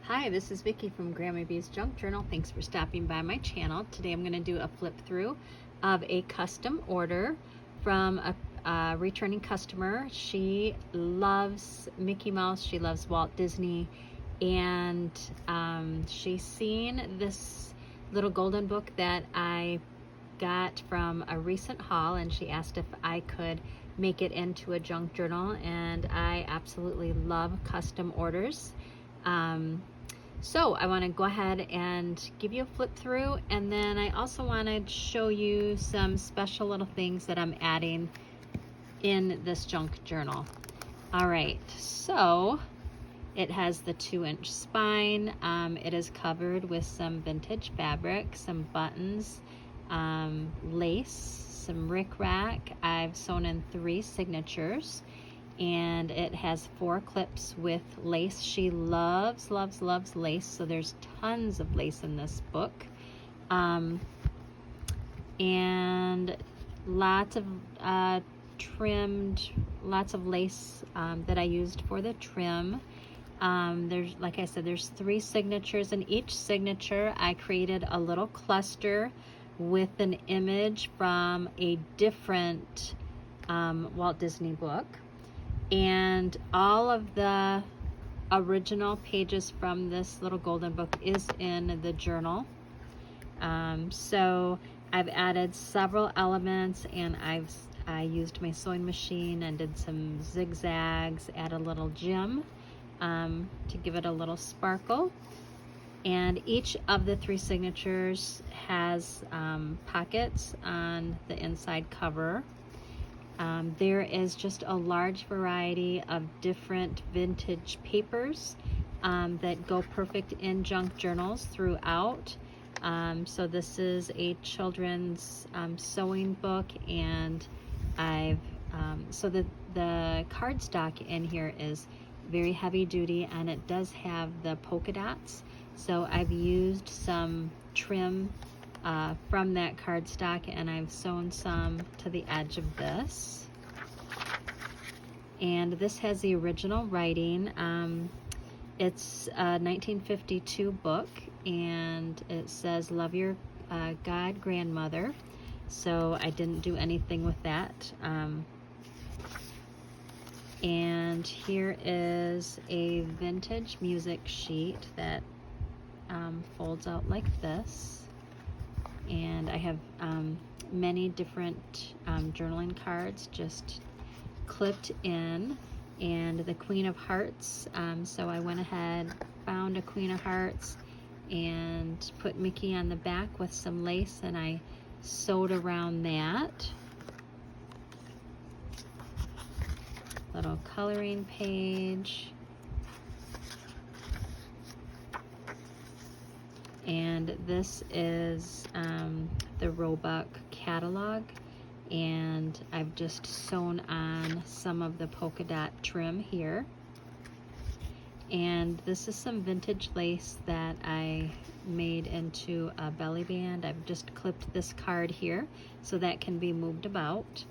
Hi, this is Vicki from Grandma B's Junk Journal. Thanks for stopping by my channel. Today I'm going to do a flip through of a custom order from a returning customer. She loves Mickey Mouse, she loves Walt Disney, and she's seen this little golden book that I got from a recent haul, and she asked if I could make it into a junk journal, and I absolutely love custom orders. So I want to go ahead and give you a flip through, and then I also want to show you some special little things that I'm adding in this junk journal. All right, so it has the 2-inch spine. It is covered with some vintage fabric, some buttons, lace, some rickrack. I've sewn in 3 signatures, and it has 4 clips with lace. She loves lace, so there's tons of lace in this book, and lots of trimmed, lots of lace that I used for the trim. There's, like I said, there's 3 signatures. In each signature I created a little cluster with an image from a different Walt Disney book. And all of the original pages from this little golden book is in the journal. So I've added several elements, and I used my sewing machine and did some zigzags, add a little gem to give it a little sparkle. And each of the 3 signatures has pockets on the inside cover. There is just a large variety of different vintage papers that go perfect in junk journals throughout. So this is a children's sewing book, and so the cardstock in here is very heavy duty, and it does have the polka dots. So I've used some trim from that cardstock, and I've sewn some to the edge of this. And this has the original writing. It's a 1952 book, and it says, "Love your God grandmother." So I didn't do anything with that. And here is a vintage music sheet that folds out like this. And I have many different journaling cards just clipped in, and the Queen of Hearts. So I went ahead, found a Queen of Hearts, and put Mickey on the back with some lace, and I sewed around that. Little coloring page. And this is the Roebuck catalog, and I've just sewn on some of the polka dot trim here. And this is some vintage lace that I made into a belly band. I've just clipped this card here so that can be moved about.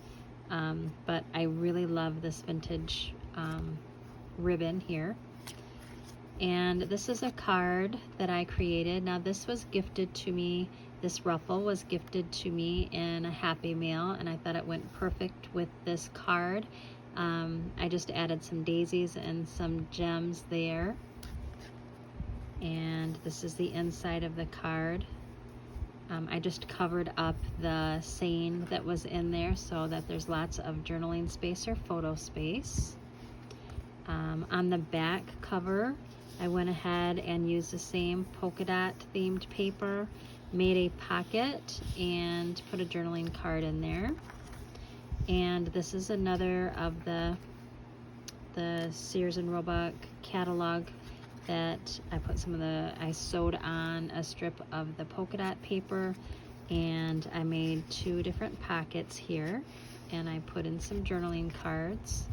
But I really love this vintage ribbon here. And this is a card that I created. Now this was gifted to me, this ruffle was gifted to me in a Happy Mail, and I thought it went perfect with this card. I just added some daisies and some gems there. And this is the inside of the card. I just covered up the saying that was in there so that there's lots of journaling space or photo space. On the back cover, I went ahead and used the same polka dot themed paper, made a pocket, and put a journaling card in there. And this is another of the Sears and Roebuck catalog that I put I sewed on a strip of the polka dot paper, and I made 2 different pockets here, and I put in some journaling cards.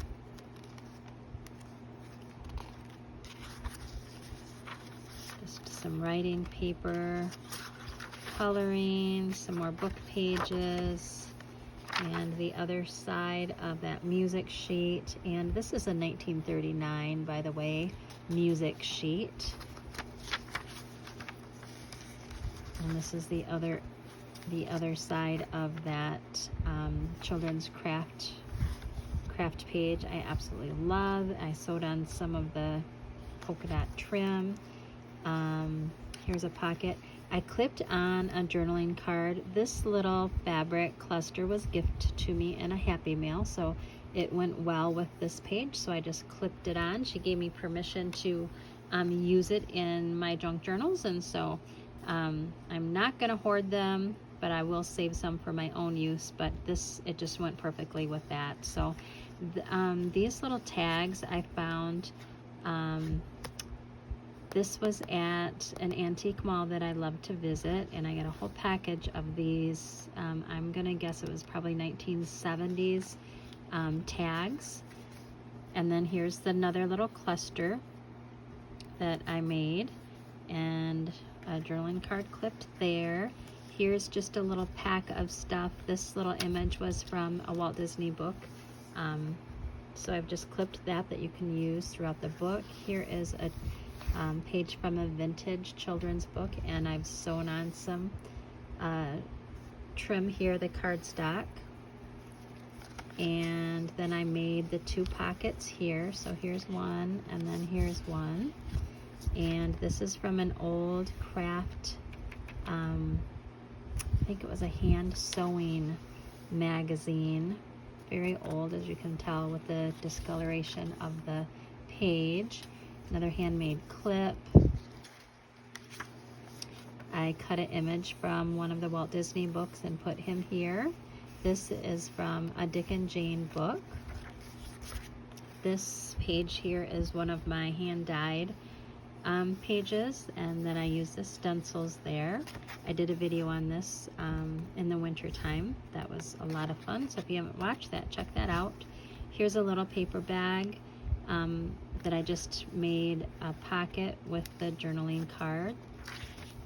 Just some writing paper, coloring, some more book pages, and the other side of that music sheet. And this is a 1939, by the way, music sheet. And this is the other side of that children's craft page. I absolutely love. I sewed on some of the polka dot trim. Here's a pocket. I clipped on a journaling card. This little fabric cluster was gifted to me in a Happy Mail, so it went well with this page, so I just clipped it on. She gave me permission to use it in my junk journals, and so I'm not gonna hoard them, but I will save some for my own use. But it just went perfectly with that. So these little tags I found, this was at an antique mall that I love to visit, and I got a whole package of these. I'm gonna guess it was probably 1970s tags. And then here's another little cluster that I made, and a journaling card clipped there. Here's just a little pack of stuff. This little image was from a Walt Disney book. So I've just clipped that you can use throughout the book. Here is a page from a vintage children's book, and I've sewn on some trim here, the cardstock. And then I made the 2 pockets here. So here's one, and then here's one. And this is from an old craft, I think it was a hand sewing magazine. Very old, as you can tell with the discoloration of the page. Another handmade clip. I cut an image from one of the Walt Disney books and put him here. This is from a Dick and Jane book. This page here is one of my hand-dyed pages, and then I used the stencils there. I did a video on this in the winter time. That was a lot of fun, so if you haven't watched that, check that out. Here's a little paper bag that I just made a pocket with the journaling card.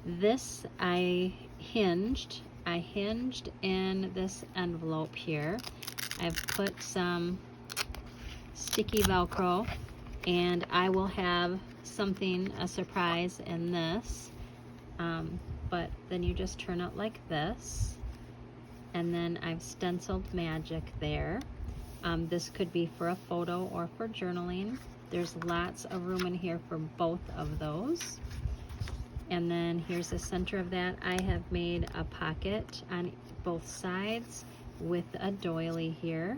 This I hinged in this envelope here. I've put some sticky Velcro, and I will have a surprise in this, but then you just turn it like this, and then I've stenciled magic there. This could be for a photo or for journaling. There's lots of room in here for both of those. And then here's the center of that. I have made a pocket on both sides with a doily here.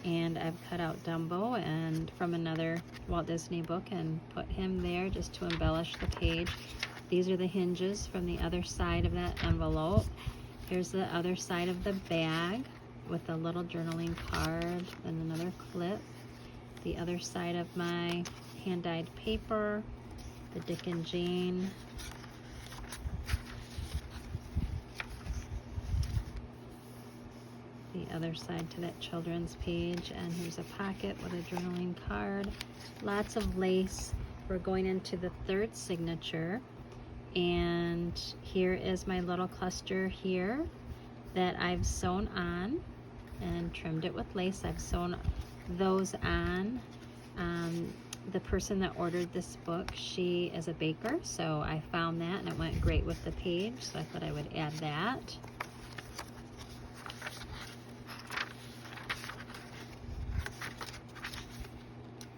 And I've cut out Dumbo and from another Walt Disney book and put him there just to embellish the page. These are the hinges from the other side of that envelope. Here's the other side of the bag with a little journaling card and another clip. The other side of my hand-dyed paper, the Dick and Jane. The other side to that children's page, and here's a pocket with a journaling card. Lots of lace. We're going into the 3rd signature, and here is my little cluster here that I've sewn on and trimmed it with lace. I've sewn those on. The person that ordered this book, she is a baker, so I found that and it went great with the page, so I thought I would add that.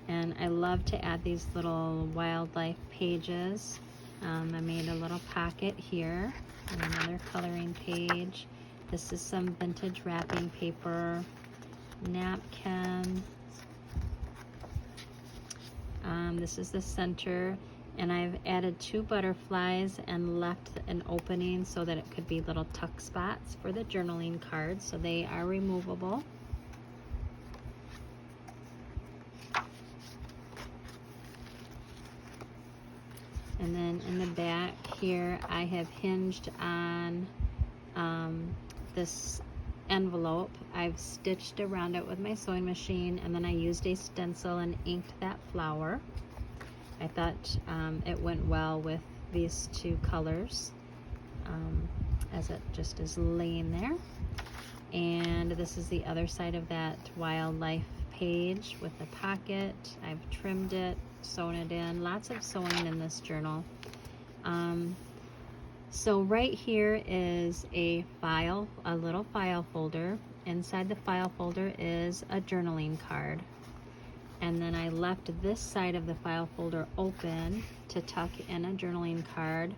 And I love to add these little wildlife pages. I made a little pocket here and another coloring page. This is some vintage wrapping paper, napkin. This is the center, and I've added 2 butterflies and left an opening so that it could be little tuck spots for the journaling cards, so they are removable. And then in the back here, I have hinged on this envelope. I've stitched around it with my sewing machine, and then I used a stencil and inked that flower. I thought it went well with these 2 colors as it just is laying there. And this is the other side of that wildlife page with a pocket. I've trimmed it, sewn it in. Lots of sewing in this journal. So right here is a file, a little file folder. Inside the file folder is a journaling card. And then I left this side of the file folder open to tuck in a journaling card.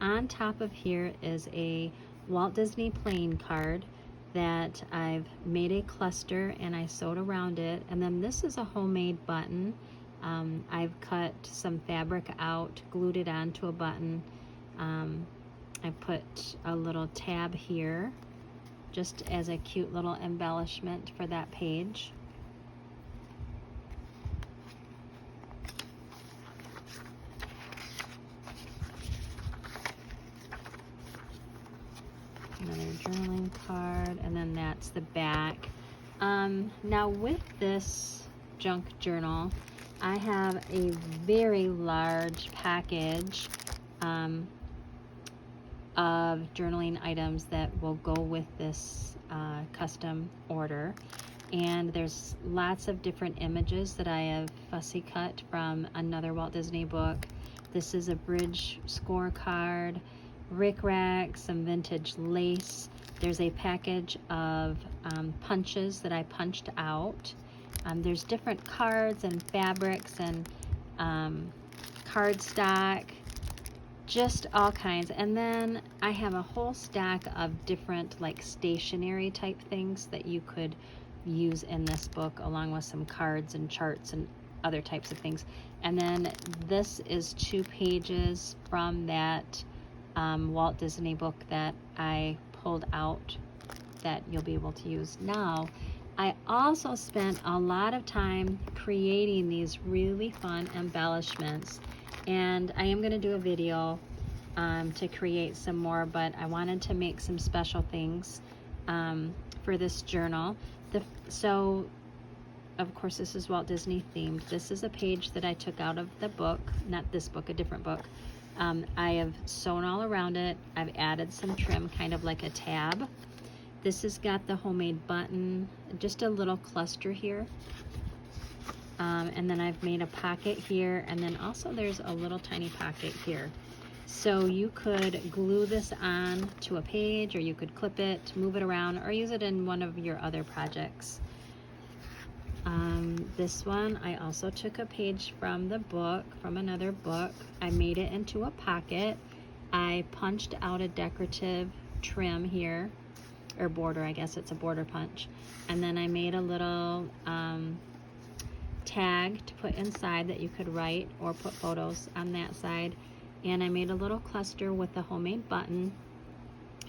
On top of here is a Walt Disney playing card that I've made a cluster and I sewed around it. And then this is a homemade button. I've cut some fabric out, glued it onto a button. I put a little tab here just as a cute little embellishment for that page. Another journaling card, and then that's the back. Now with this junk journal, I have a very large package of journaling items that will go with this custom order. And there's lots of different images that I have fussy cut from another Walt Disney book. This is a bridge scorecard, rickrack, some vintage lace. There's a package of punches that I punched out. There's different cards and fabrics and cardstock, just all kinds. And then I have a whole stack of different like stationery type things that you could use in this book, along with some cards and charts and other types of things. And then this is 2 pages from that Walt Disney book that I pulled out that you'll be able to use now. I also spent a lot of time creating these really fun embellishments, and I am going to do a video to create some more, but I wanted to make some special things for this journal. So of course this is Walt Disney themed. This is a page that I took out of the book, not this book, a different book. I have sewn all around it. I've added some trim, kind of like a tab. This has got the homemade button, just a little cluster here. And then I've made a pocket here, and then also there's a little tiny pocket here. So you could glue this on to a page, or you could clip it, move it around, or use it in one of your other projects. This one, I also took a page from the book, from another book. I made it into a pocket. I punched out a decorative trim here, or border, I guess it's a border punch. And then I made a little tag to put inside that you could write or put photos on that side. And I made a little cluster with a homemade button.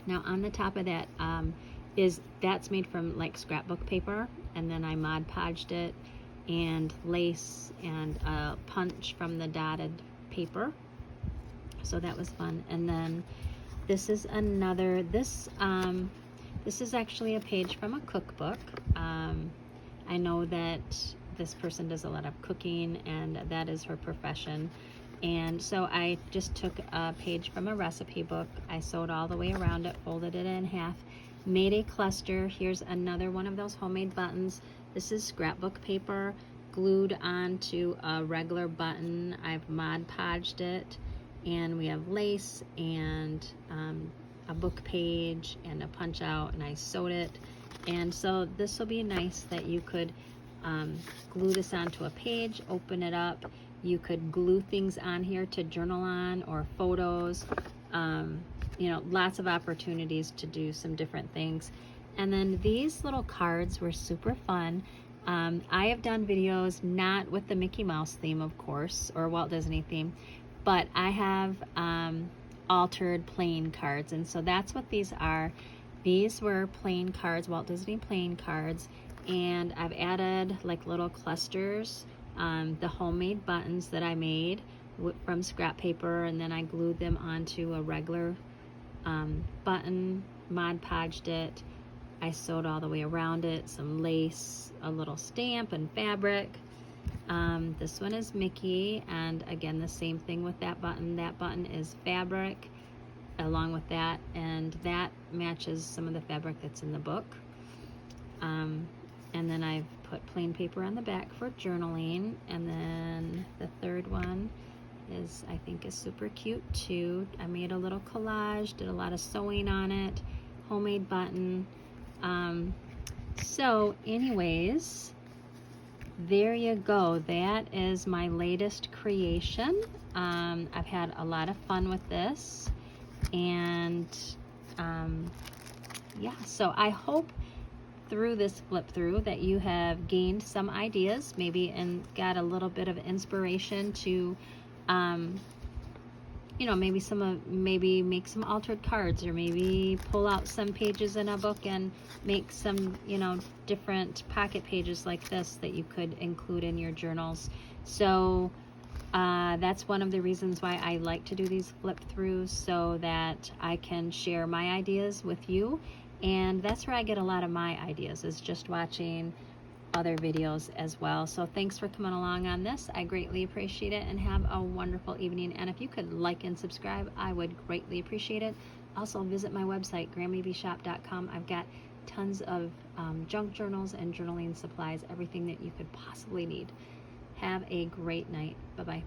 Now on the top of that that's made from like scrapbook paper, and then I Mod Podged it, and lace and a punch from the dotted paper. So that was fun. And then this is another, this is actually a page from a cookbook. I know that this person does a lot of cooking, and that is her profession. And so I just took a page from a recipe book. I sewed all the way around it, folded it in half, made a cluster. Here's another one of those homemade buttons. This is scrapbook paper glued onto a regular button. I've Mod Podged it, and we have lace and a book page and a punch out, and I sewed it. And so this will be nice that you could glue this onto a page, open it up. You could glue things on here to journal on, or photos. You know, lots of opportunities to do some different things. And then these little cards were super fun. I have done videos not with the Mickey Mouse theme, of course, or Walt Disney theme, but I have altered playing cards, and so that's what these are. These were playing cards, Walt Disney playing cards, and I've added like little clusters, the homemade buttons that I made from scrap paper, and then I glued them onto a regular button, Mod Podged it. I sewed all the way around it, some lace, a little stamp and fabric. This one is Mickey, and again the same thing with that button. That button is fabric along with that, and that matches some of the fabric that's in the book. And then I've put plain paper on the back for journaling. And then the third one is, I think, is super cute too. I made a little collage, did a lot of sewing on it, homemade button. So anyways, there you go. That is my latest creation. I've had a lot of fun with this, and yeah, so I hope through this flip through that you have gained some ideas, maybe, and got a little bit of inspiration to you know, maybe make some altered cards, or maybe pull out some pages in a book and make some, you know, different pocket pages like this that you could include in your journals. So that's one of the reasons why I like to do these flip throughs, so that I can share my ideas with you. And that's where I get a lot of my ideas, is just watching other videos as well. So thanks for coming along on this. I greatly appreciate it, and have a wonderful evening. And if you could like and subscribe, I would greatly appreciate it. Also visit my website, grammybshop.com. I've got tons of junk journals and journaling supplies, everything that you could possibly need. Have a great night. Bye-bye.